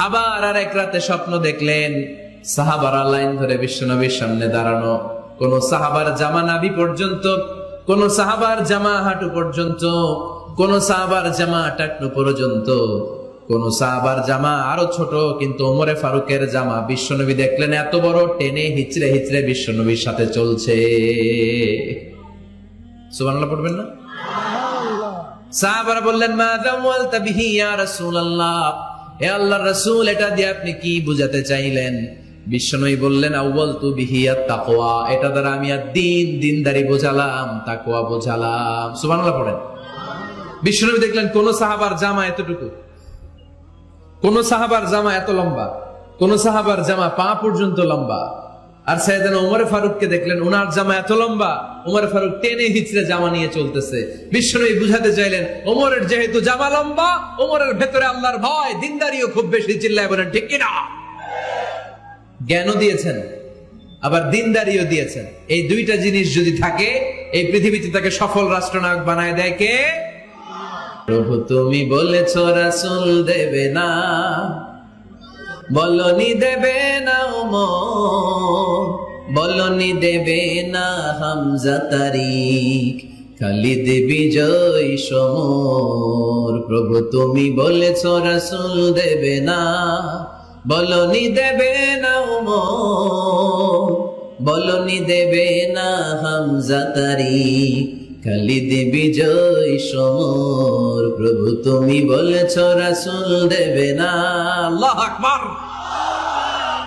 আবার আর এক রাতে স্বপ্ন দেখলেন সাহাবারা লাইন ধরে বিশ্বনবীর সামনে দাঁড়ানো, কোন সাহাবার জামা নাভি পর্যন্ত, কোন সাহাবার জামা হাঁটু পর্যন্ত, কোন সাহাবার জামা টাকনু পর্যন্ত, কোন সাহাবার জামা আরো ছোট, কিন্তু ওমরে ফারুকের জামা বিশ্বনবী দেখলেন এত বড়, টেনে হিচড়ে হিচড়ে বিশ্বনবীর সাথে চলছে। সুবহানাল্লাহ পড়বেন না? সাহাবারা বললেন মা যাওয়ালতা বিহি ইয়া রাসূলুল্লাহ, হে আল্লাহর রাসূল, এটা দিয়ে আপনি কি বুঝাতে চাইলেন? বিশ্বনবী বললেন আউয়ালতু বিহি আত-তাকওয়া, এটা দ্বারা আমি আর দিনদারি বোঝালাম, তাকওয়া বোঝালাম। সুবহানাল্লাহ পড়েন। বিশ্বনবী দেখলেন কোন সাহাবার জামা এতটুকু, কোন সাহাবার জামা এত লম্বা, কোন সাহাবার জামা পা পর্যন্ত লম্বা। আর সাইয়েদনা ওমরে ফারুককে দেখলেন ওনার জামা এত লম্বা, ওমরে ফারুক টেনে হিচড়ে জামা নিয়ে চলতেছে। বিশ্বনবী বুঝাতে চাইলেন ওমরের যেহেতু জামা লম্বা, ওমরের ভেতরে আল্লাহর ভয়, দিনদারিও খুব বেশি। চিল্লায় বলেন ঠিক কিনা? জ্ঞানও দিয়েছেন আবার দিনদারিও দিয়েছেন। এই দুইটা জিনিস যদি থাকে এই পৃথিবীতে তাকে সফল রাষ্ট্রনায়ক বানায় দেয় কে? প্রভু তুমি বলেছ রাসূল দেবে না, বলনি দেবে না ওমর, বলনি দেবে না হামজা তারিক, খালিদ বিজয় সমর। প্রভু তুমি বলেছ রাসূল দেবে না, বলনি দেবে না ওমর, বলনি দেবে না হামজা তারিক, খালিদ বিজয় সমর। প্রভু তুমি বলেছ রাসূল দেবে না। আল্লাহু আকবার।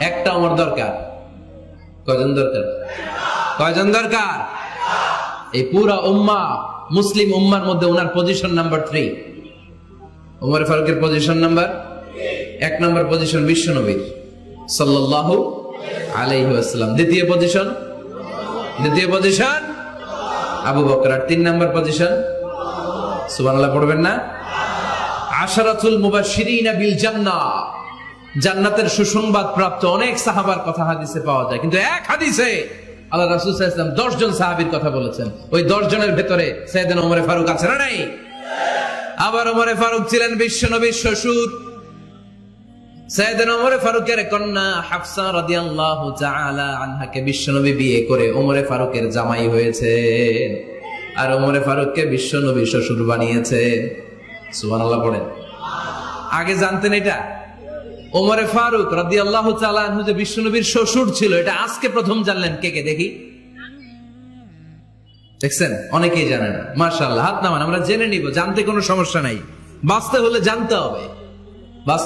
একটা ওমর দরকার। কয়জন দরকার? কয়জন দরকার? এই পুরা উম্মাহ, মুসলিম উম্মার মধ্যে ওনার পজিশন নাম্বার 3। ওমর ফারুকের পজিশন নাম্বার 1 নম্বর পজিশন বিশ্বনবীর সাল্লাল্লাহু আলাইহি ওয়াসাল্লাম। দ্বিতীয় পজিশন আবু বকর। আর 3 নম্বর পজিশন সুবহানাল্লাহ পড়বেন না? আশারাতুল মুবাশশিরিনা বিল জান্নাহ, জান্নাতের সুসংবাদ প্রাপ্ত অনেক সাহাবার কথা হাদিসে পাওয়া যায়, কিন্তু এক হাদিসে আল্লাহ রাসূল সাল্লাল্লাহু আলাইহি ওয়াসাল্লাম 10 জন সাহাবীর কথা বলেছেন। ওই 10 জনের ভেতরে সাইয়েদনা ওমর ফারুক আছে না নাই? আবার ওমর ফারুক ছিলেন বিশ্বনবীর শ্বশুর। সাইয়েদনা ওমর ফারুকের কন্যা হাফসা রাদিয়াল্লাহু তাআলা আনহাকে বিশ্বনবী বিয়ে করে ওমর ফারুকের জামাই হয়েছে, আর ওমর ফারুককে বিশ্বনবী শ্বশুর বানিয়েছে। সুবহানাল্লাহ পড়েন। আগে জানতেন এটা? ওমর ফারুক রাদিয়াল্লাহু তাআলা আনহু যে বিশ্বনবীর শ্বশুর ছিল, এটা আজকে প্রথম জানলেন। কে কে দেখি? দেখছেন অনেকেই জানে না। মাশাআল্লাহ, হাত নামান, আমরা জেনে নিব। জানতে কোনো সমস্যা নাই, বাঁচতে হলে জানতে হবে।